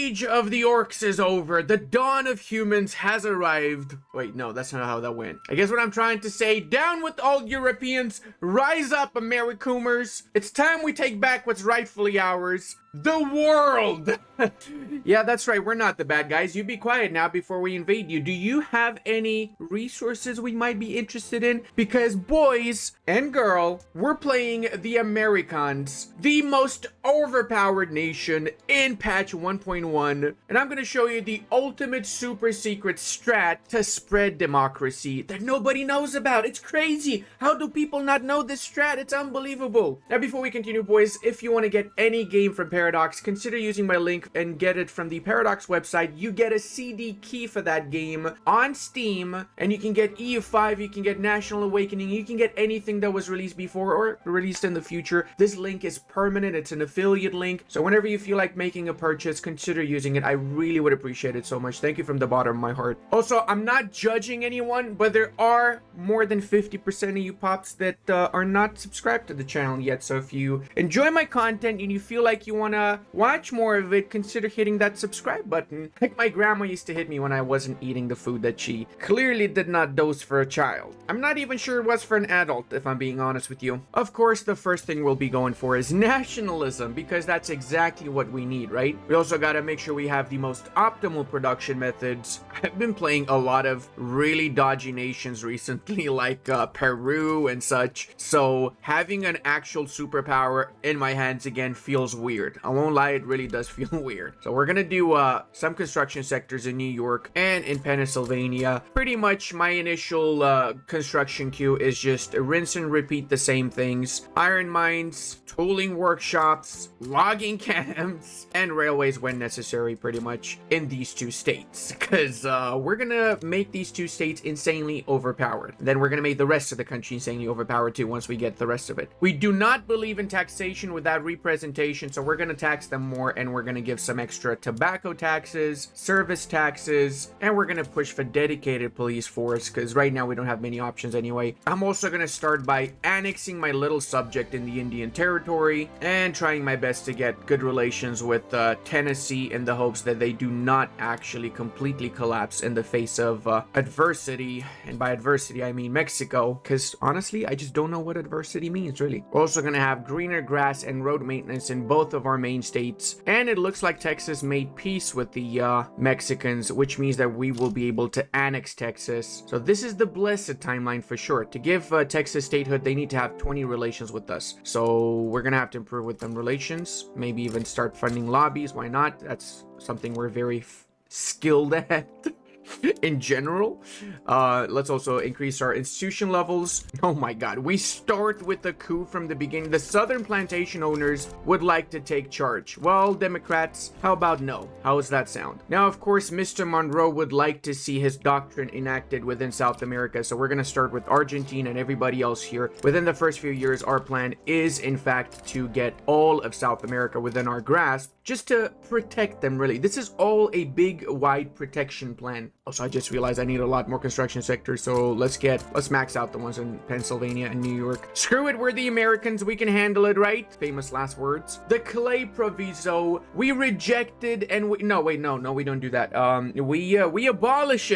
age of the orcs is over. The dawn of humans has arrived. Wait, no, that's not how that went. I guess what I'm trying to say, down with all Europeans, rise up, Americoomers. It's time we take back what's rightfully ours. The world! Yeah, that's right. We're not the bad guys. You be quiet now before we invade you. Do you have any resources we might be interested in? Because boys and girl, we're playing the Americans, the most overpowered nation in patch 1.1. And I'm going to show you the ultimate super secret strat to spread democracy that nobody knows about. It's crazy. How do people not know this strat? It's unbelievable. Now, before we continue, boys, if you want to get any game from Paradox, consider using my link and get it from the Paradox website. You get a CD key for that game on Steam, and you can get EU5, you can get National Awakening, you can get anything that was released before or released in the future. This link is permanent. It's an affiliate link, so whenever you feel like making a purchase, consider using it. I really would appreciate it so much. Thank you from the bottom of my heart. Also, I'm not judging anyone, but there are more than 50% of you pops that are not subscribed to the channel yet. So if you enjoy my content and you feel like you want to watch more of it, consider hitting that subscribe button, like my grandma used to hit me when I wasn't eating the food that she clearly did not dose for a child. I'm not even sure it was for an adult, if I'm being honest with you. Of course, the first thing we'll be going for is nationalism, because that's exactly what we need, right? We also got to make sure we have the most optimal production methods. I've been playing a lot of really dodgy nations recently, like Peru and such, so having an actual superpower in my hands again feels weird. I won't lie, it really does feel weird. So we're gonna do some construction sectors in New York and in Pennsylvania. Pretty much my initial construction queue is just rinse and repeat the same things. Iron mines, tooling workshops, logging camps, and railways when necessary, pretty much in these two states, because we're gonna make these two states insanely overpowered. Then we're gonna make the rest of the country insanely overpowered too once we get the rest of it. We do not believe in taxation without representation, so we're gonna tax them more, and we're gonna give some extra tobacco taxes, service taxes, and we're gonna push for dedicated police force, because right now we don't have many options anyway. I'm also gonna start by annexing my little subject in the Indian Territory and trying my best to get good relations with Tennessee in the hopes that they do not actually completely collapse in the face of adversity. And by adversity, I mean Mexico, because honestly, I just don't know what adversity means, really. We're also gonna have greener grass and road maintenance in both of our main states, and it looks like Texas made peace with the Mexicans, which means that we will be able to annex Texas. So this is the blessed timeline for sure. To give Texas statehood, they need to have 20 relations with us, so we're gonna have to improve with them relations, maybe even start funding lobbies. Why not? That's something we're very skilled at. In general. Let's also increase our institution levels. Oh my god, we start with the coup from the beginning. The southern plantation owners would like to take charge. Well, Democrats, how about no? How does that sound? Now, of course, Mr. Monroe would like to see his doctrine enacted within South America, so we're gonna start with Argentina and everybody else here. Within the first few years, our plan is in fact to get all of South America within our grasp, just to protect them, really. This is all a big wide protection plan. Also, I just realized I need a lot more construction sectors, so let's max out the ones in Pennsylvania and New York. Screw it, we're the Americans, we can handle it, right? Famous last words. The Clay Proviso, we rejected, and we don't do that. We abolish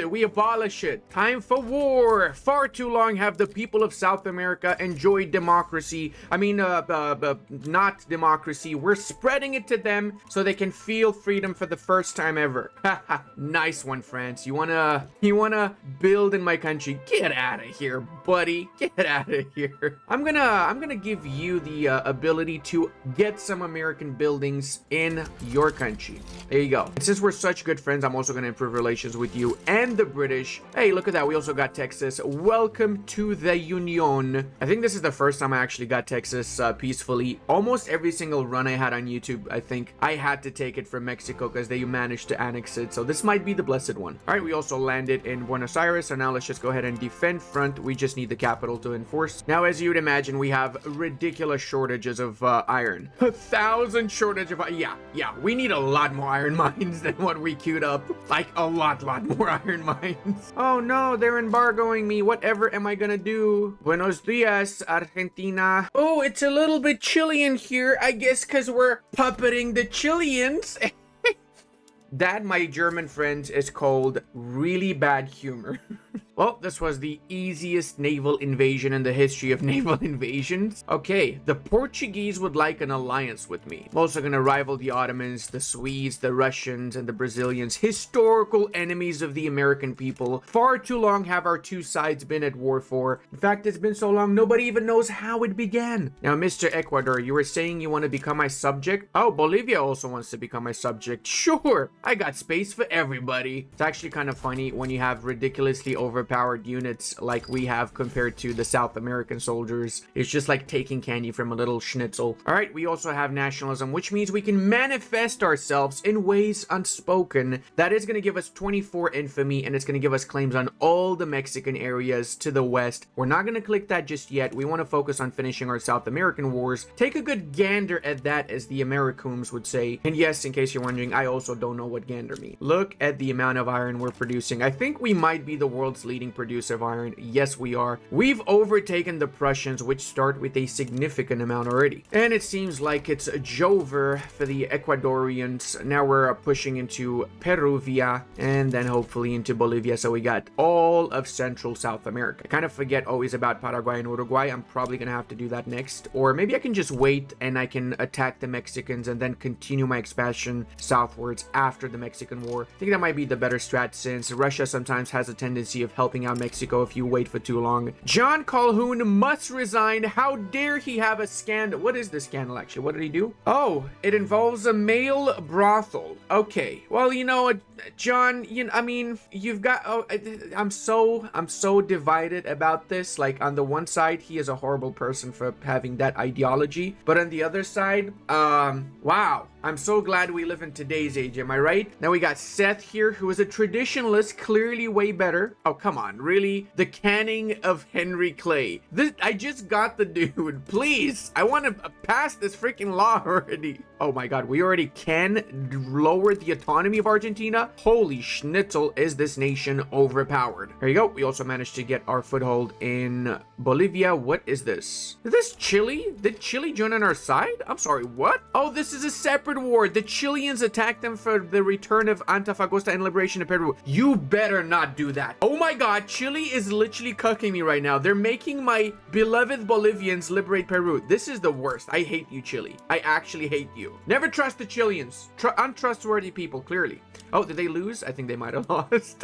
it. Time for war. Far too long have the people of South America enjoyed democracy. I mean, not democracy. We're spreading it to them so they can feel freedom for the first time ever. Haha, nice one, France. You wanna build in my country? Get out of here, buddy. Get out of here. I'm gonna give you the ability to get some American buildings in your country. There you go. And since we're such good friends, I'm also gonna improve relations with you and the British. Hey, look at that. We also got Texas. Welcome to the Union. I think this is the first time I actually got Texas peacefully. Almost every single run I had on YouTube, I think I had to take it from Mexico because they managed to annex it. So this might be the blessed one. All right, we also landed in Buenos Aires, so now let's just go ahead and defend front. We just need the capital to enforce. Now, as you'd imagine, we have ridiculous shortages of iron. 1,000 shortage of yeah, we need a lot more iron mines than what we queued up. Like a lot more iron mines. Oh no, they're embargoing me. Whatever am I gonna do? Buenos dias, Argentina. Oh, it's a little bit chilly in here, I guess because we're puppeting the Chileans. That, my German friends, is called really bad humor. Well, this was the easiest naval invasion in the history of naval invasions. Okay, the Portuguese would like an alliance with me. I'm also gonna rival the Ottomans, the Swedes, the Russians, and the Brazilians, historical enemies of the American people. Far too long have our two sides been at war for. In fact, it's been so long, nobody even knows how it began. Now, Mr. Ecuador, you were saying you want to become my subject? Oh, Bolivia also wants to become my subject. Sure, I got space for everybody. It's actually kind of funny when you have ridiculously overpowered units like we have compared to the South American soldiers. It's just like taking candy from a little schnitzel. All right, we also have nationalism, which means we can manifest ourselves in ways unspoken. That is going to give us 24 infamy, and it's going to give us claims on all the Mexican areas to the west. We're not going to click that just yet. We want to focus on finishing our South American wars. Take a good gander at that, as the Americans would say. And yes, in case you're wondering, I also don't know what gander means. Look at the amount of iron we're producing. I think we might be the world's leading producer of iron. Yes, we are. We've overtaken the Prussians, which start with a significant amount already. And it seems like it's Jover for the Ecuadorians. Now we're pushing into Peruvia and then hopefully into Bolivia. So we got all of Central South America. I kind of forget always about Paraguay and Uruguay. I'm probably going to have to do that next. Or maybe I can just wait and I can attack the Mexicans and then continue my expansion southwards after the Mexican War. I think that might be the better strat, since Russia sometimes has a tendency of helping out Mexico if you wait for too long. John Calhoun must resign. How dare he have a scandal? What is the scandal actually? What did he do? Oh, it involves a male brothel. Okay, well, you know, John, I mean, you've got, I'm so divided about this. Like, on the one side, he is a horrible person for having that ideology, but on the other side, wow, I'm so glad we live in today's age, am I right? Now we got Seth here, who is a traditionalist, clearly way better. Oh, come on, really? The canning of Henry Clay. I just got the dude. Please, I want to pass this freaking law already. Oh my god, we already can lower the autonomy of Argentina? Holy schnitzel, is this nation overpowered. There you go. We also managed to get our foothold in Bolivia. What is this? Is this Chile? Did Chile join on our side? I'm sorry, what? Oh, this is a separate war. The Chileans attacked them for the return of Antofagasta and liberation of Peru. You better not do that. Oh my god, Chile is literally cucking me right now. They're making my beloved Bolivians liberate Peru. This is the worst. I hate you, Chile. I actually hate you. Never trust the Chileans. Untrustworthy people, clearly. Oh, did they lose? I think they might have lost.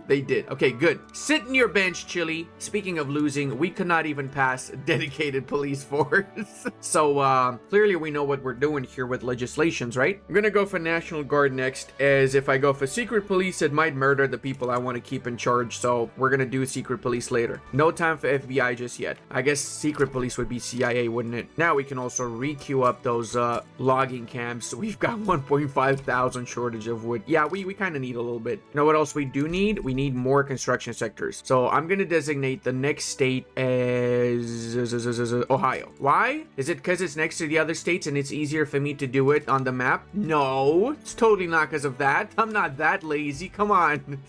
They did. Okay, good. Sit in your bench, Chile. Speaking of losing, we could not even pass a dedicated police force. So, clearly we know what we're doing here with legislations, right? I'm gonna go for National Guard next, as if I go for secret police, it might murder the people I want to keep in charge, so we're gonna do secret police later. No time for FBI just yet. I guess secret police would be CIA, wouldn't it? Now we can also re-queue up those logging camps. We've got 1.5 thousand shortage of wood. Yeah, we kind of need a little bit. You know what else we do need? We need more construction sectors. So I'm going to designate the next state as Ohio. Why? Is it because it's next to the other states and it's easier for me to do it on the map? No, it's totally not because of that. I'm not that lazy. Come on.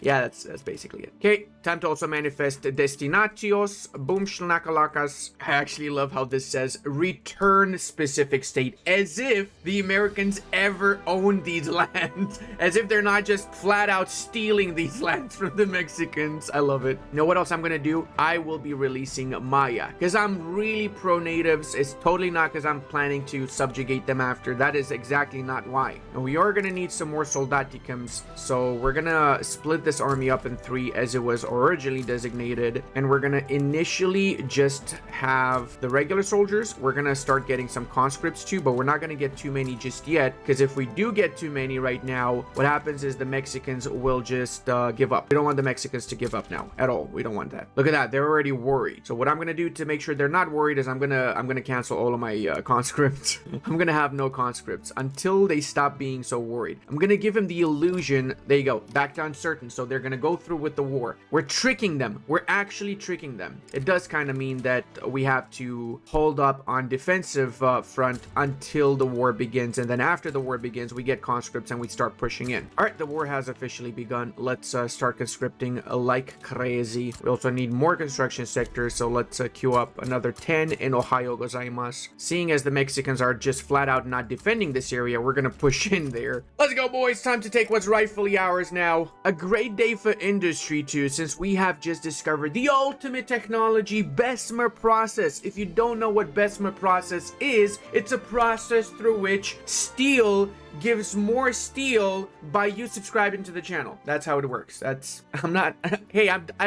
Yeah, that's basically it. Okay, time to also manifest Destinatios Bumshnakalakas. I actually love how this says return specific state, as if the Americans ever owned these lands, as if they're not just flat out stealing these lands from the Mexicans. I love it. You know what else I'm gonna do? I will be releasing Maya, because I'm really pro natives. It's totally not because I'm planning to subjugate them after. That is exactly not why. And we are gonna need some more soldaticums, so we're gonna split this army up in 3 as it was originally designated, and we're gonna initially just have the regular soldiers. We're gonna start getting some conscripts too, but we're not gonna get too many just yet, because if we do get too many right now, what happens is the Mexicans will just give up. We don't want the Mexicans to give up now at all. We don't want that. Look at that, they're already worried. So what I'm gonna do to make sure they're not worried is I'm gonna cancel all of my conscripts. I'm gonna have no conscripts until they stop being so worried. I'm gonna give them the illusion. There you go, back to uncertain. So they're gonna go through with the war. We're tricking them. We're actually tricking them. It does kind of mean that we have to hold up on defensive front until the war begins, and then after the war begins, we get conscripts and we start pushing in. All right, the war has officially begun. Let's start conscripting like crazy. We also need more construction sectors, so let's queue up another 10 in Ohio gozaimasu. Seeing as the Mexicans are just flat out not defending this area, we're gonna push in there. Let's go, boys. Time to take what's rightfully ours now. A great day for industry too, since we have just discovered the ultimate technology, Bessemer process. If you don't know what Bessemer process is, it's a process through which steel gives more steel by you subscribing to the channel. That's how it works. I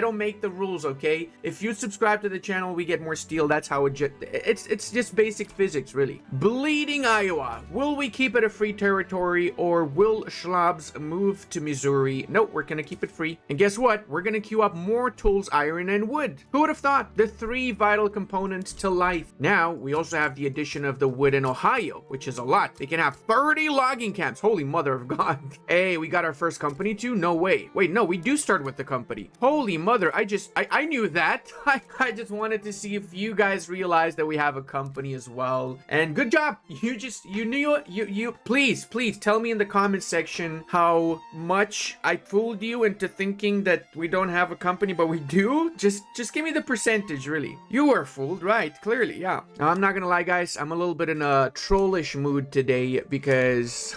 don't make the rules, okay? If you subscribe to the channel, we get more steel. That's how it's just basic physics, really. Bleeding Iowa. Will we keep it a free territory, or will Schlabs move to Missouri? Nope, we're gonna keep it free. And guess what? We're gonna queue up more tools, iron, and wood. Who would have thought? The 3 vital components to life. Now, we also have the addition of the wood in Ohio, which is a lot. They can have 30 logging camps. Holy mother of God. Hey, we got our first company too? No way. Wait, no, we do start with the company. Holy mother. I knew that. I just wanted to see if you guys realized that we have a company as well. And good job. You knew it. Please tell me in the comment section how much I fooled you into thinking that we don't have a company, but we do. Just give me the percentage, really. You were fooled, right? Clearly, yeah. Now, I'm not gonna lie, guys. I'm a little bit in a trollish mood today because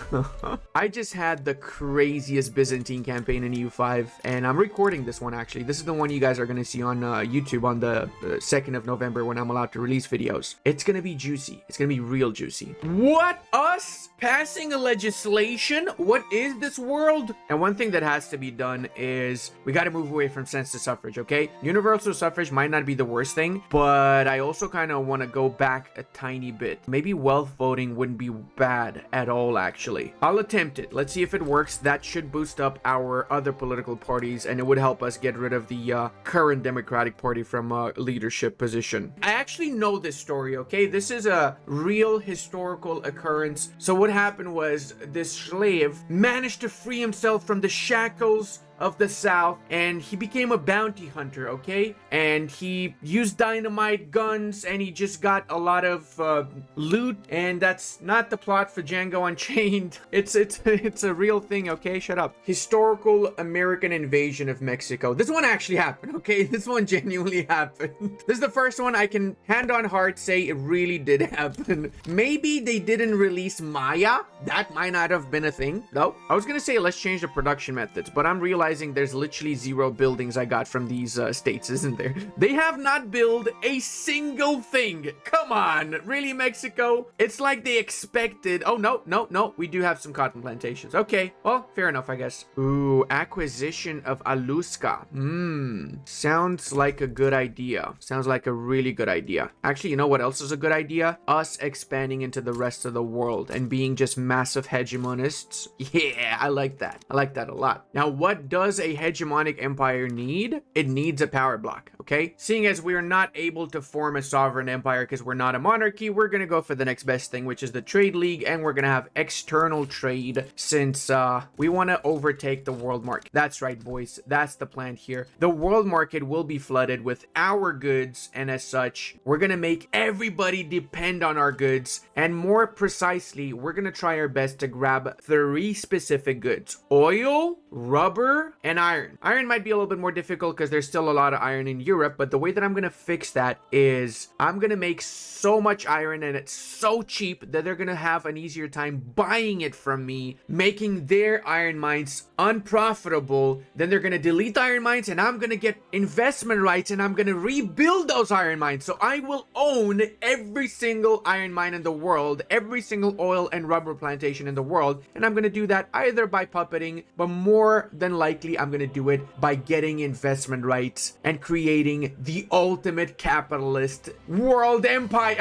I just had the craziest Byzantine campaign in EU5, and I'm recording this one actually. This is the one you guys are going to see on YouTube on the 2nd of November when I'm allowed to release videos. It's going to be juicy. It's going to be real juicy. What? Us passing a legislation? What is this world? And one thing that has to be done is we got to move away from census suffrage, okay? Universal suffrage might not be the worst thing, but I also kind of want to go back a tiny bit. Maybe wealth voting wouldn't be bad at all, actually. I'll attempt it. Let's see if it works. That should boost up our other political parties, and it would help us get rid of the current Democratic Party from a leadership position. I actually know this story, okay? This is a real historical occurrence. So what happened was this slave managed to free himself from the shackles of the South, and he became a bounty hunter, okay? And he used dynamite, guns, and he just got a lot of loot. And that's not the plot for Django Unchained. It's a real thing, okay? Shut up. Historical American invasion of Mexico. This one actually happened, okay? This one genuinely happened. This is the first one I can hand on heart say it really did happen. Maybe they didn't release Maya. That might not have been a thing. No, I was gonna say let's change the production methods, but I'm realizing there's literally 0 buildings I got from these states, isn't there? They have not built a single thing. Come on, really, Mexico? It's like they expected. Oh, no, we do have some cotton plantations. Okay, well, fair enough, I guess. Ooh, acquisition of Aluska. Sounds like a good idea. Sounds like a really good idea. Actually, you know what else is a good idea? Us expanding into the rest of the world and being just massive hegemonists. Yeah, I like that. I like that a lot. Now, what does a hegemonic empire need? It needs a power block, okay? Seeing as we are not able to form a sovereign empire because we're not a monarchy, we're gonna go for the next best thing, which is the trade league, and we're gonna have external trade since we want to overtake the world market. That's right, boys. That's the plan here. The world market will be flooded with our goods, and as such, we're gonna make everybody depend on our goods, and more precisely, we're gonna try our best to grab 3 specific goods: oil, rubber, and iron. Iron might be a little bit more difficult because there's still a lot of iron in Europe, but the way that I'm gonna fix that is I'm gonna make so much iron, and it's so cheap that they're gonna have an easier time buying it from me, making their iron mines unprofitable. Then they're gonna delete the iron mines, and I'm gonna get investment rights, and I'm gonna rebuild those iron mines. So I will own every single iron mine in the world, every single oil and rubber plantation in the world, and I'm gonna do that either by puppeting, but more than likely I'm gonna do it by getting investment rights and creating the ultimate capitalist world empire.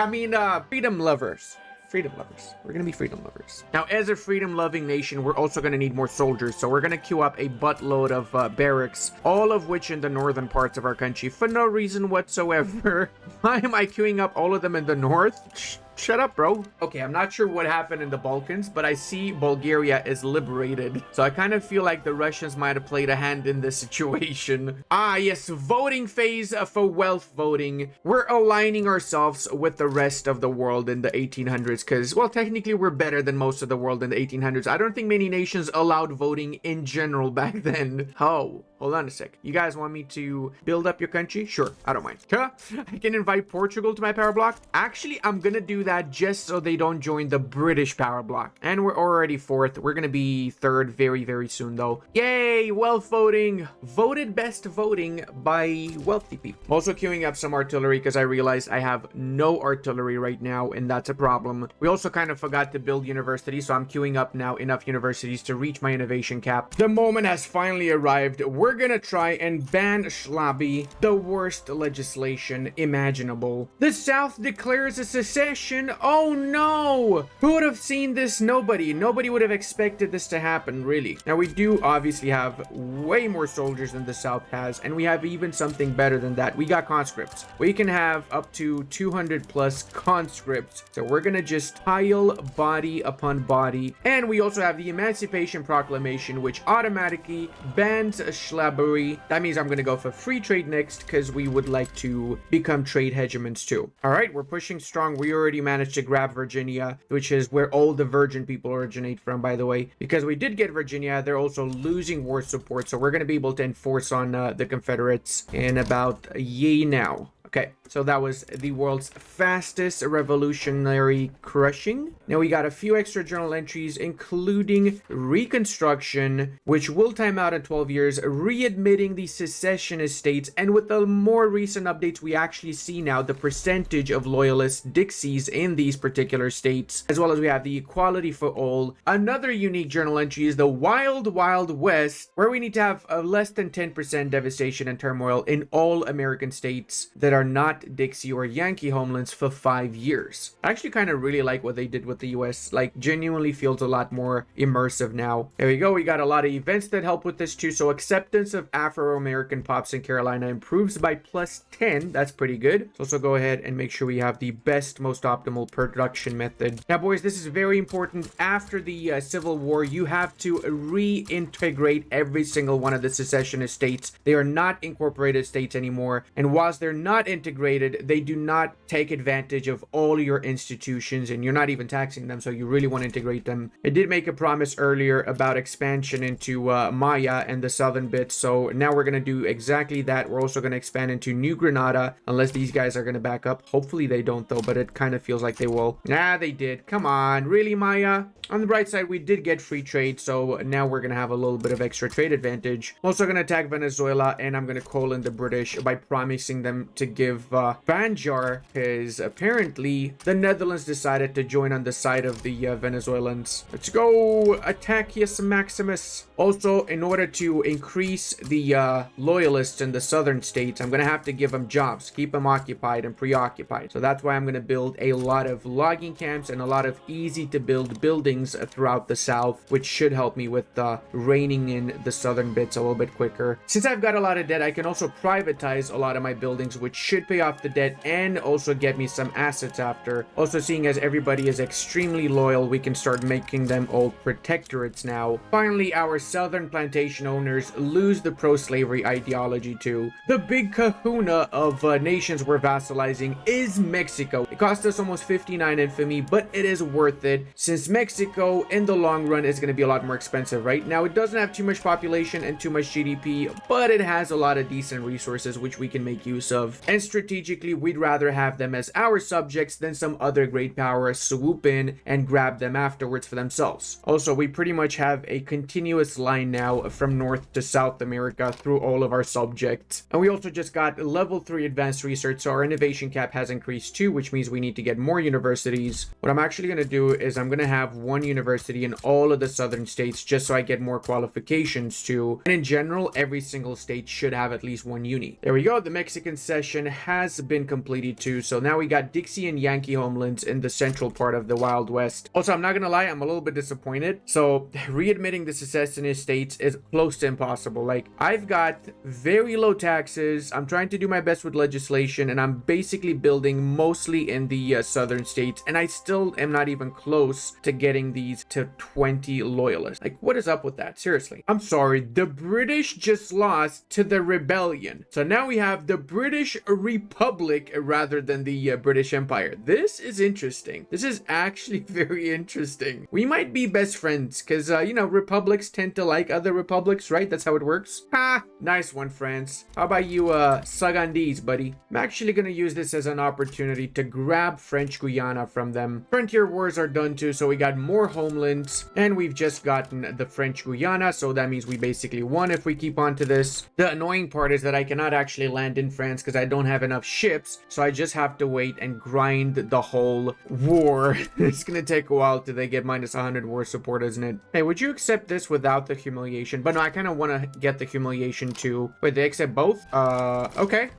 Freedom lovers. Freedom lovers. We're gonna be freedom lovers. Now, as a freedom-loving nation, we're also gonna need more soldiers, so we're gonna queue up a buttload of barracks, all of which in the northern parts of our country for no reason whatsoever. Why am I queuing up all of them in the north? Shut up, bro. Okay, I'm not sure what happened in the Balkans, but I see Bulgaria is liberated. So I kind of feel like the Russians might have played a hand in this situation. Ah, yes, voting phase for wealth voting. We're aligning ourselves with the rest of the world in the 1800s because, well, technically we're better than most of the world in the 1800s. I don't think many nations allowed voting in general back then. Oh, hold on a sec. You guys want me to build up your country? Sure, I don't mind. Huh? I can invite Portugal to my power block. Actually, I'm gonna do that just so they don't join the British power block. And we're already fourth. We're gonna be third very, very soon though. Yay, wealth voting. Voted best voting by wealthy people. Also queuing up some artillery because I realized I have no artillery right now, and that's a problem. We also kind of forgot to build universities, so I'm queuing up now enough universities to reach my innovation cap. The moment has finally arrived. We're gonna try and ban Schlabi, the worst legislation imaginable. The South declares a secession. Oh no! Who would have seen this? Nobody. Nobody would have expected this to happen, really. Now, we do obviously have way more soldiers than the South has, and we have even something better than that. We got conscripts. We can have up to 200 plus conscripts. So we're gonna just pile body upon body. And we also have the Emancipation Proclamation, which automatically bans Schlabery. That means I'm gonna go for free trade next because we would like to become trade hegemons too. All right, we're pushing strong. We already managed to grab Virginia, which is where all the virgin people originate from, by the way. Because we did get Virginia, they're also losing war support, so we're going to be able to enforce on the Confederates in about a year now. Okay, so that was the world's fastest revolutionary crushing. Now we got a few extra journal entries, including Reconstruction, which will time out in 12 years, readmitting the secessionist states, and with the more recent updates, we actually see now the percentage of loyalist Dixies in these particular states, as well as we have the equality for all. Another unique journal entry is the Wild Wild West, where we need to have less than 10% devastation and turmoil in all American states that are not Dixie or Yankee homelands for 5 years. I actually kind of really like what they did with the US, like genuinely feels a lot more immersive now. There we go, we got a lot of events that help with this too. So acceptance of Afro-American pops in Carolina improves by +10, that's pretty good. So also go ahead and make sure we have the best, most optimal production method. Now boys, this is very important. After the Civil War, you have to reintegrate every single one of the secessionist states. They are not incorporated states anymore, and whilst they're not integrated, they do not take advantage of all your institutions, and you're not even taxing them, so you really want to integrate them. I did make a promise earlier about expansion into Maya and the southern bits, so now we're going to do exactly that. We're also going to expand into New Granada, unless these guys are going to back up. Hopefully they don't though, but it kind of feels like they will. Nah, they did. Come on, really, Maya? On the bright side, we did get free trade, so now we're going to have a little bit of extra trade advantage. I'm also going to attack Venezuela, and I'm going to call in the British by promising them to give Banjar, because apparently the Netherlands decided to join on the side of the Venezuelans. Let's go, Attackius Maximus. Also, in order to increase the loyalists in the southern states, I'm going to have to give them jobs, keep them occupied and preoccupied. So that's why I'm going to build a lot of logging camps and a lot of easy to build buildings throughout the south, which should help me with reining in the southern bits a little bit quicker. Since I've got a lot of debt, I can also privatize a lot of my buildings, which should pay off the debt and also get me some assets after. Also, seeing as everybody is extremely loyal, we can start making them all protectorates now. Finally, our southern plantation owners lose the pro-slavery ideology too. The big kahuna of nations we're vassalizing is Mexico. It cost us almost 59 infamy, but it is worth it, since Mexico in the long run is going to be a lot more expensive. Right now, it doesn't have too much population and too much GDP, but it has a lot of decent resources which we can make use of. And strategically, we'd rather have them as our subjects than some other great power swoop in and grab them afterwards for themselves. Also, we pretty much have a continuous line now from North to South America through all of our subjects. And we also just got level 3 advanced research, so our innovation cap has increased too, which means we need to get more universities. What I'm actually going to do is I'm going to have one university in all of the southern states just so I get more qualifications too. And in general, every single state should have at least one uni. There we go. The Mexican session has been completed too. So now we got Dixie and Yankee homelands in the central part of the Wild West. Also, I'm not gonna lie, I'm a little bit disappointed. So readmitting the secessionist states is close to impossible. Like, I've got very low taxes. I'm trying to do my best with legislation, and I'm basically building mostly in the southern states, and I still am not even close to getting these to 20 loyalists. Like, what is up with that? Seriously. I'm sorry. The British just lost to the rebellion. So now we have the British Republic rather than the British Empire. This is interesting. This is actually very interesting. We might be best friends because, you know, republics tend to like other republics, right? That's how it works. Ha! Nice one, France. How about you, sug on these, buddy? I'm actually gonna use this as an opportunity to grab French Guiana from them. Frontier wars are done too, so we got more homelands, and we've just gotten the French Guiana, so that means we basically won if we keep on to this. The annoying part is that I cannot actually land in France because I don't have enough ships, so I just have to wait and grind the whole war. It's gonna take a while till they get minus 100 war support, isn't it? Hey, would you accept this without the humiliation? But no, I kind of want to get the humiliation too. Wait, they accept both? Okay.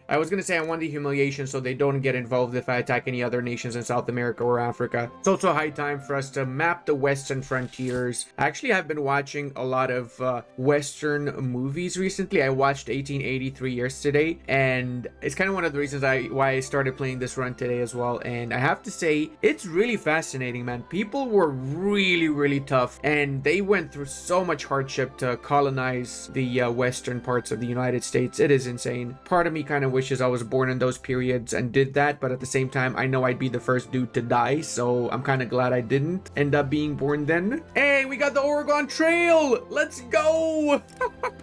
I was gonna say I want the humiliation so they don't get involved if I attack any other nations in South America or Africa. It's also high time for us to map the western frontiers. I actually have been watching a lot of western movies recently. I watched 1883 yesterday, and it's kind of one of the reasons why I started playing this run today as well. And I have to say, it's really fascinating, man. People were really tough, and they went through so much hardship to colonize the western parts of the United States. It is insane. Part of me kind of wishes I was born in those periods and did that, but at the same time I know I'd be the first dude to die, so I'm kind of glad I didn't end up being born then. Hey, we got the Oregon Trail! Let's go!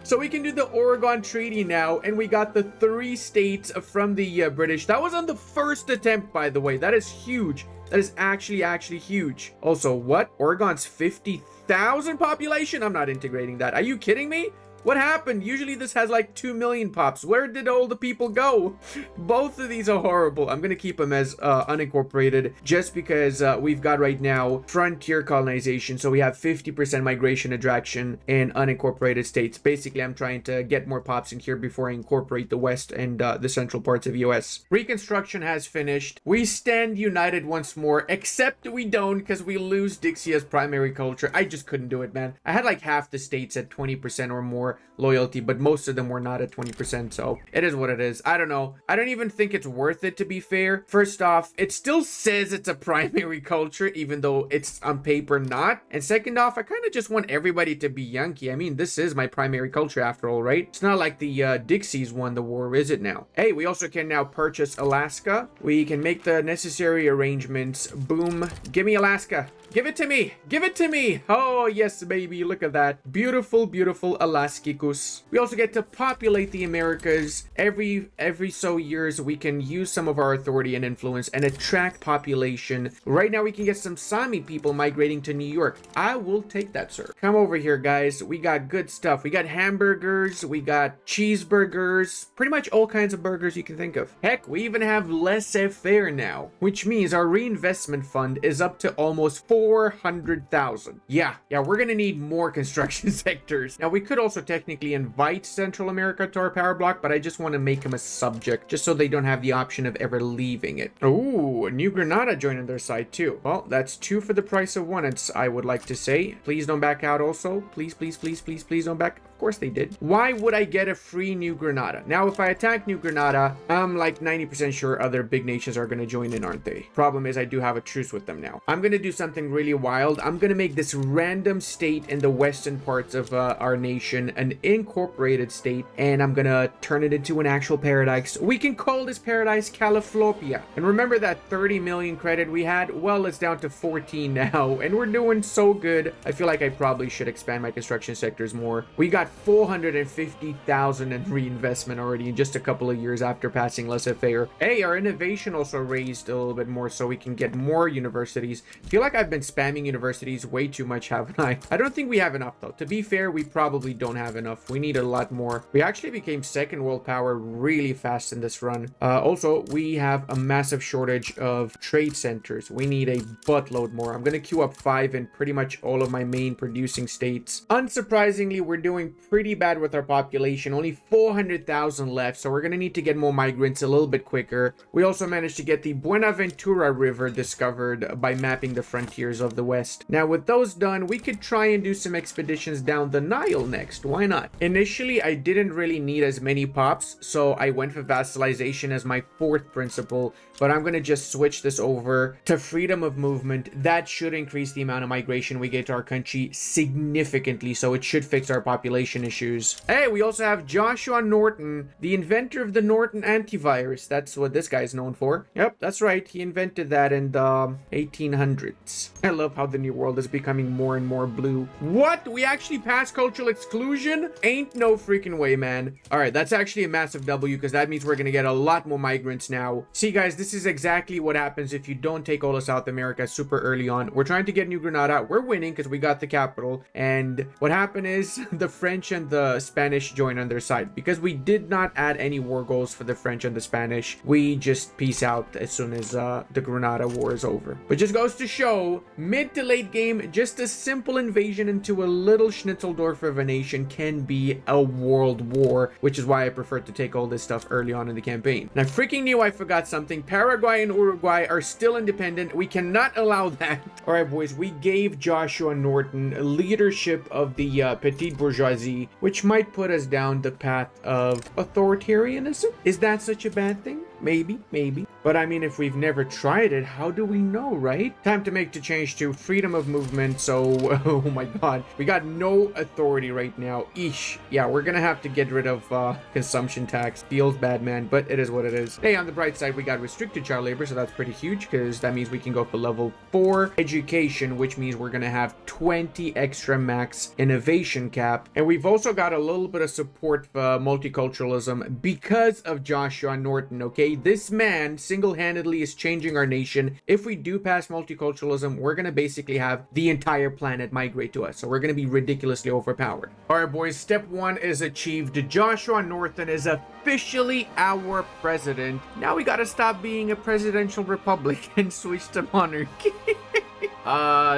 So we can do the Oregon Treaty now, and we got the 3 states from the British. That was on the first attempt, by the way. That is huge. That is actually huge. Also, what? Oregon's 50,000 population? I'm not integrating that. Are you kidding me? What happened? Usually this has like 2 million pops. Where did all the people go? Both of these are horrible. I'm gonna keep them as unincorporated just because we've got right now frontier colonization. So we have 50% migration attraction in unincorporated states. Basically, I'm trying to get more pops in here before I incorporate the west and the central parts of US. Reconstruction has finished. We stand united once more, except we don't because we lose Dixie as primary culture. I just couldn't do it, man. I had like half the states at 20% or more loyalty, but most of them were not at 20%, so it is what it is. I don't know. I don't even think it's worth it, to be fair. First off, it still says it's a primary culture, even though it's on paper not. And second off, I kind of just want everybody to be Yankee. I mean, this is my primary culture after all, right? It's not like the Dixies won the war, is it now? Hey, we also can now purchase Alaska. We can make the necessary arrangements. Boom. Give me Alaska. Give it to me. Give it to me. Oh, yes, baby. Look at that. Beautiful, beautiful Alaskicus. We also get to populate the Americas. Every so years, we can use some of our authority and influence and attract population. Right now, we can get some Sami people migrating to New York. I will take that, sir. Come over here, guys. We got good stuff. We got hamburgers. We got cheeseburgers. Pretty much all kinds of burgers you can think of. Heck, we even have laissez-faire now, which means our reinvestment fund is up to almost 400,000. Yeah, we're gonna need more construction sectors. Now, we could also technically invite Central America to our power block, but I just want to make them a subject, just so they don't have the option of ever leaving it. Ooh, New Granada joining their side too. Well, that's 2 for the price of 1, I would like to say. Please don't back out also. Please don't back. Of course they did. Why would I get a free New Granada? Now, if I attack New Granada, I'm like 90% sure other big nations are going to join in, aren't they? Problem is, I do have a truce with them now. I'm going to do something really wild. I'm going to make this random state in the western parts of our nation an incorporated state, and I'm going to turn it into an actual paradise. We can call this paradise Califlopia. And remember that 30 million credit we had? Well, it's down to 14 now, and we're doing so good. I feel like I probably should expand my construction sectors more. We got 450,000 in reinvestment already in just a couple of years after passing laissez-faire. Hey, our innovation also raised a little bit more so we can get more universities. I feel like I've been spamming universities way too much, haven't I? I don't think we have enough though. To be fair, we probably don't have enough. We need a lot more. We actually became second world power really fast in this run. Also, we have a massive shortage of trade centers. We need a buttload more. I'm gonna queue up 5 in pretty much all of my main producing states. Unsurprisingly, we're doing pretty bad with our population, only 400,000 left, so we're gonna need to get more migrants a little bit quicker. We also managed to get the Buenaventura River discovered by mapping the frontiers of the West. Now, with those done, we could try and do some expeditions down the Nile next. Why not? Initially, I didn't really need as many pops, so I went for vassalization as my fourth principle, but I'm gonna just switch this over to freedom of movement. That should increase the amount of migration we get to our country significantly, so it should fix our population issues. Hey, we also have Joshua Norton, the inventor of the Norton antivirus. That's what this guy is known for. Yep, that's right. He invented that in the 1800s. I love how the new world is becoming more and more blue. What? We actually passed cultural exclusion? Ain't no freaking way, man. All right, that's actually a massive W because that means we're gonna get a lot more migrants now. See, guys, this is exactly what happens if you don't take all of South America super early on. We're trying to get New Granada. We're winning because we got the capital. And what happened is the French and the Spanish joined on their side. Because we did not add any war goals for the French and the Spanish, we just peace out as soon as the Granada war is over. But just goes to show, mid to late game, just a simple invasion into a little Schnitzeldorf of a nation can be a world war, which is why I prefer to take all this stuff early on in the campaign. And I freaking knew I forgot something. Paraguay and Uruguay are still independent. We cannot allow that. All right, boys, we gave Joshua Norton leadership of the petite bourgeoisie, which might put us down the path of authoritarianism. Is that such a bad thing? Maybe, maybe. But I mean, if we've never tried it, how do we know, right? Time to make the change to freedom of movement. So, oh my god, we got no authority right now. Eesh. Yeah, we're gonna have to get rid of consumption tax. Feels bad, man, but it is what it is. Hey, on the bright side, we got restricted child labor, so that's pretty huge because that means we can go for level 4 education, which means we're gonna have 20 extra max innovation cap. And we've also got a little bit of support for multiculturalism because of Joshua Norton, okay? This man single-handedly is changing our nation. If we do pass multiculturalism, we're gonna basically have the entire planet migrate to us, so we're gonna be ridiculously overpowered. All right, boys, step 1 is achieved. Joshua Norton is officially our president. Now we gotta stop being a presidential republic and switch to monarchy.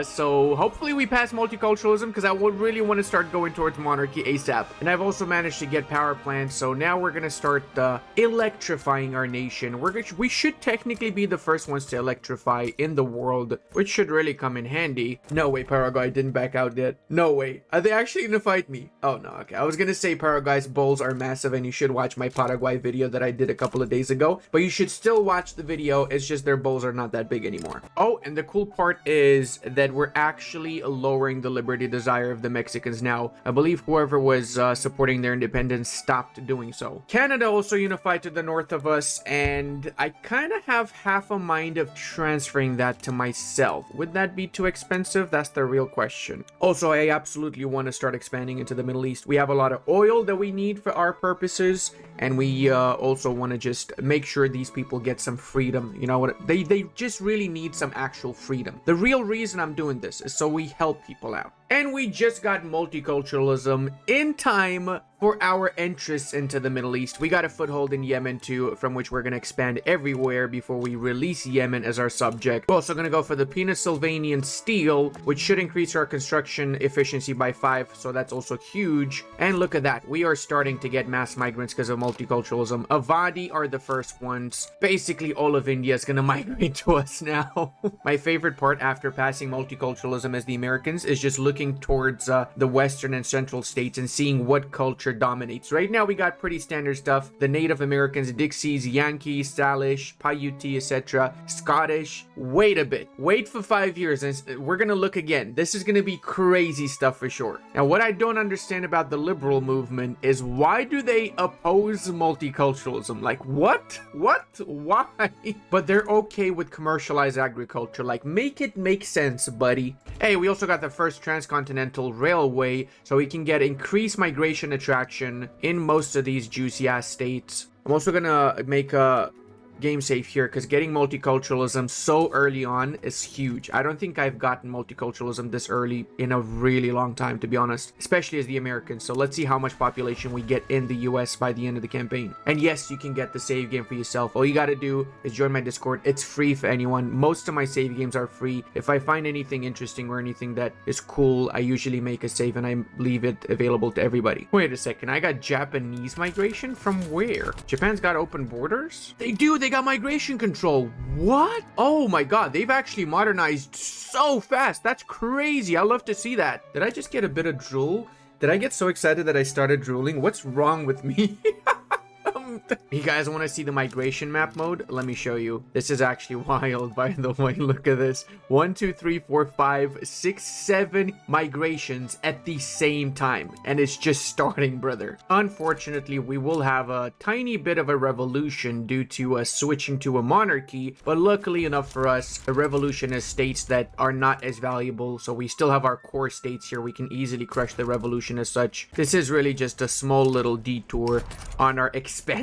So hopefully we pass multiculturalism because I would really want to start going towards monarchy ASAP. And I've also managed to get power plants, so now we're gonna start electrifying our nation. We should technically be the first ones to electrify in the world, which should really come in handy. No way, Paraguay didn't back out yet. No way. Are they actually gonna fight me? Oh no, okay. I was gonna say Paraguay's bulls are massive and you should watch my Paraguay video that I did a couple of days ago, but you should still watch the video. It's just their bulls are not that big anymore. Oh, and the cool part is that we're actually lowering the liberty desire of the Mexicans now. I believe whoever was supporting their independence stopped doing so. Canada also unified to the north of us, and I kind of have half a mind of transferring that to myself. Would that be too expensive? That's the real question. Also, I absolutely want to start expanding into the Middle East. We have a lot of oil that we need for our purposes, and we also want to just make sure these people get some freedom. You know what? They just really need some actual freedom. The real reason I'm doing this is so we help people out. And we just got multiculturalism in time for our entrance into the Middle East. We got a foothold in Yemen too, from which we're going to expand everywhere before we release Yemen as our subject. We're also going to go for the Pennsylvanian steel, which should increase our construction efficiency by 5, so that's also huge. And look at that, we are starting to get mass migrants because of multiculturalism. Avadi are the first ones. Basically all of India is going to migrate to us now. My favorite part after passing multiculturalism as the Americans is just looking towards the western and central states and seeing what culture dominates. Right now we got pretty standard stuff. The Native Americans, Dixies, Yankees, Salish, Paiute, etc. Scottish. Wait a bit. Wait for 5 years and we're gonna look again. This is gonna be crazy stuff for sure. Now what I don't understand about the liberal movement is why do they oppose multiculturalism? Like what? Why? But they're okay with commercialized agriculture. Like make it make sense, buddy. Hey, we also got the first transcontinental railway, so we can get increased migration attraction in most of these juicy ass states. I'm also gonna make a game save here because getting multiculturalism so early on is huge. I don't think I've gotten multiculturalism this early in a really long time, to be honest, especially as the Americans. So let's see how much population we get in the US by the end of the campaign. And yes, you can get the save game for yourself. All you got to do is join my Discord. It's free for anyone. Most of my save games are free. If I find anything interesting or anything that is cool, I usually make a save and I leave it available to everybody. Wait a second, I got Japanese migration from where? Japan's got open borders? They do, they got migration control. What? Oh my god, they've actually modernized so fast. That's crazy. I love to see that. Did I just get a bit of drool? Did I get so excited that I started drooling? What's wrong with me? You guys want to see the migration map mode? Let me show you. This is actually wild, by the way. Look at this. 1, 2, 3, 4, 5, 6, 7 migrations at the same time. And it's just starting, brother. Unfortunately, we will have a tiny bit of a revolution due to us switching to a monarchy. But luckily enough for us, the revolution has states that are not as valuable. So we still have our core states here. We can easily crush the revolution as such. This is really just a small little detour on our expansion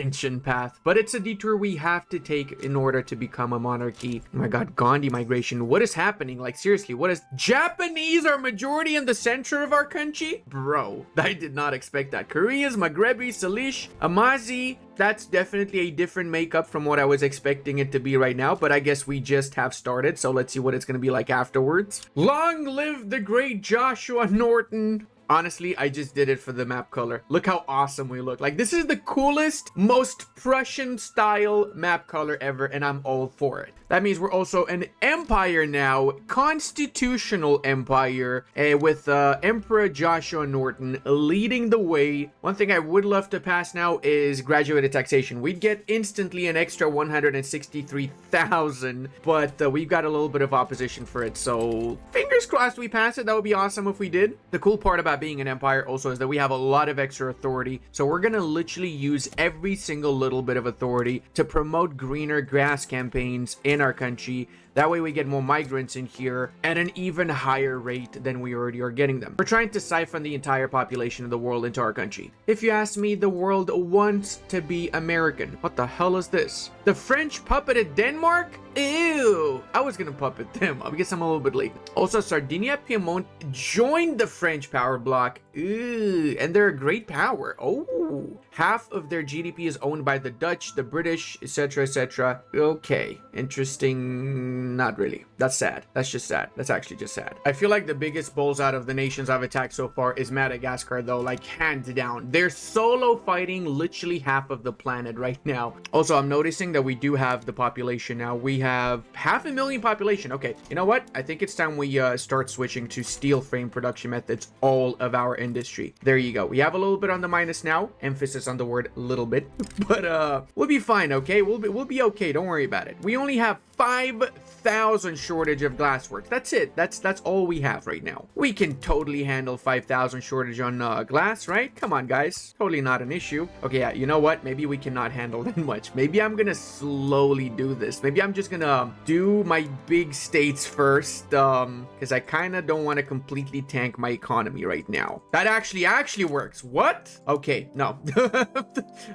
path, but it's a detour we have to take in order to become a monarchy. Oh my god, Gandhi migration. What is happening? Like, seriously, what is... Japanese are majority in the center of our country? Bro, I did not expect that. Koreans, Maghrebi, Salish, Amazi. That's definitely a different makeup from what I was expecting it to be right now, but I guess we just have started, so let's see what it's going to be like afterwards. Long live the great Joshua Norton. Honestly, I just did it for the map color. Look how awesome we look. Like, this is the coolest, most Prussian style map color ever, and I'm all for it. That means we're also an empire now, constitutional empire, with Emperor Joshua Norton leading the way. One thing I would love to pass now is graduated taxation. We'd get instantly an extra 163,000, but we've got a little bit of opposition for it, so fingers crossed we pass it. That would be awesome if we did. The cool part about being an empire also is that we have a lot of extra authority, so we're gonna literally use every single little bit of authority to promote greener grass campaigns in our country. That way we get more migrants in here at an even higher rate than we already are getting them. We're trying to siphon the entire population of the world into our country. If you ask me, the world wants to be American. What the hell is this? The French puppeted Denmark? Ew. I was gonna puppet them. I guess I'm a little bit late. Also, Sardinia, Piedmont joined the French power bloc. Ew. And they're a great power. Oh. Half of their GDP is owned by the Dutch, the British, etc., etc. Okay. Interesting. Not really. That's sad. That's just sad. That's actually just sad. I feel like the biggest bulls out of the nations I've attacked so far is Madagascar, though, like hands down. They're solo fighting literally half of the planet right now. Also, I'm noticing that we do have the population now. We have 500,000 population. Okay, you know what? I think it's time we start switching to steel frame production methods, all of our industry. There you go. We have a little bit on the minus now. Emphasis on the word little bit. But we'll be fine, okay? We'll be okay. Don't worry about it. We only have 5,000 shortage of glasswork. That's it. That's all we have right now. We can totally handle 5,000 shortage on glass, right? Come on, guys. Totally not an issue. Okay, yeah, you know what? Maybe we cannot handle that much. Maybe I'm gonna slowly do this. Maybe I'm just gonna do my big states first, because I kind of don't want to completely tank my economy right now. That actually works. What? Okay, no.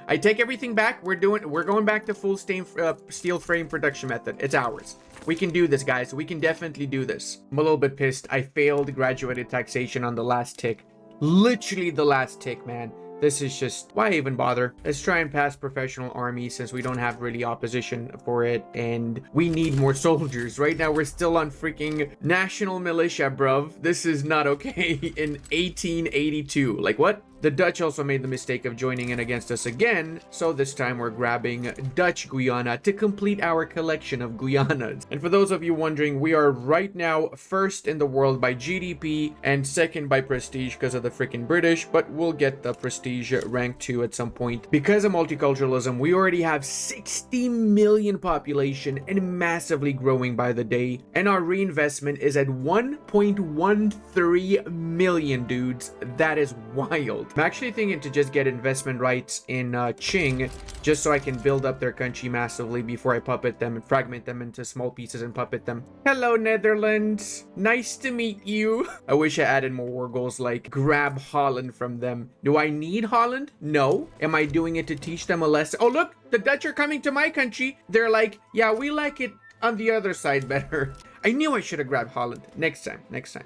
I take everything back. We're going back to full steel frame production method. It's ours. We can do this, guys. We can definitely do this. I'm a little bit pissed. I failed graduated taxation on the last tick. Literally the last tick, man. This is just, why even bother? Let's try and pass professional army since we don't have really opposition for it, and we need more soldiers. Right now, we're still on freaking national militia, bruv. This is not okay in 1882. Like, what? The Dutch also made the mistake of joining in against us again, so this time we're grabbing Dutch Guyana to complete our collection of Guyanas. And for those of you wondering, we are right now first in the world by GDP and second by prestige because of the freaking British, but we'll get the prestige rank 2 at some point. Because of multiculturalism, we already have 60 million population and massively growing by the day, and our reinvestment is at 1.13 million, dudes. That is wild. I'm actually thinking to just get investment rights in Qing, just so I can build up their country massively before I puppet them and fragment them into small pieces and puppet them. Hello, Netherlands. Nice to meet you. I wish I added more war goals like grab Holland from them. Do I need Holland? No. Am I doing it to teach them a lesson? Oh, look, the Dutch are coming to my country. They're like, yeah, we like it on the other side better. I knew I should have grabbed Holland. Next time.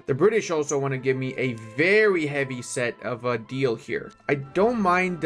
The British also want to give me a very heavy set of a deal here. I don't mind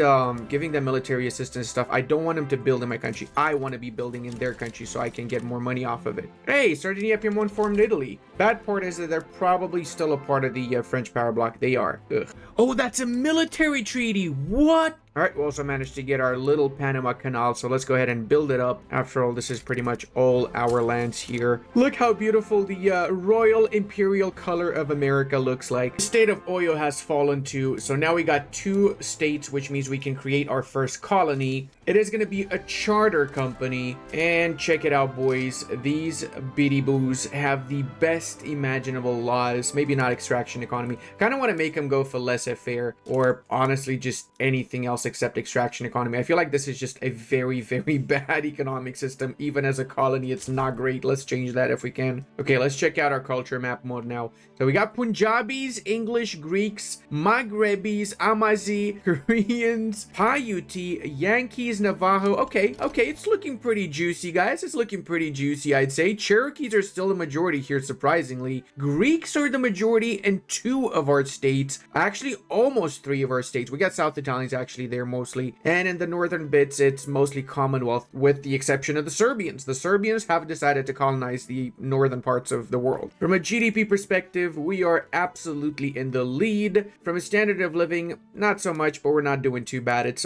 giving them military assistance stuff. I don't want them to build in my country. I want to be building in their country so I can get more money off of it. Hey, Sardinia Piedmont formed Italy. Bad part is that they're probably still a part of the French power bloc. They are. Ugh. Oh, that's a military treaty. What? All right, we also managed to get our little Panama Canal, so let's go ahead and build it up. After all, this is pretty much all our lands here. Look how beautiful the royal imperial color of America looks like. The state of Oyo has fallen too, so now we got 2 states, which means we can create our first colony. It is going to be a charter company, and check it out, boys. These bitty boos have the best imaginable laws. Maybe not extraction economy. Kind of want to make them go for laissez-faire, or honestly just anything else except extraction economy. I feel like this is just a very, very bad economic system. Even as a colony, it's not great. Let's change that if we can. Okay, let's check out our culture map mode now. So we got Punjabis, English, Greeks, Maghrebis, Amazi, Koreans, Paiute, Yankees, Navajo. Okay, it's looking pretty juicy, guys. It's looking pretty juicy, I'd say. Cherokees are still the majority here, surprisingly. Greeks are the majority in 2 of our states. Actually, almost 3 of our states. We got South Italians actually there mostly. And in the northern bits, it's mostly Commonwealth, with the exception of the Serbians. The Serbians have decided to colonize the northern parts of the world. From a GDP perspective, we are absolutely in the lead. From a standard of living, not so much, but we're not doing too bad. It's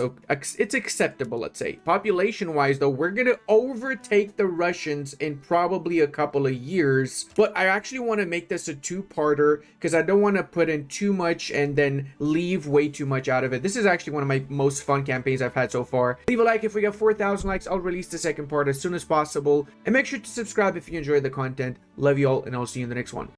acceptable, let's say. Population-wise, though, we're gonna overtake the Russians in probably a couple of years. But I actually want to make this a 2-parter because I don't want to put in too much and then leave way too much out of it. This is actually one of my most fun campaigns I've had so far. Leave a like if we get 4,000 likes. I'll release the second part as soon as possible. And make sure to subscribe if you enjoyed the content. Love you all, and I'll see you in the next one.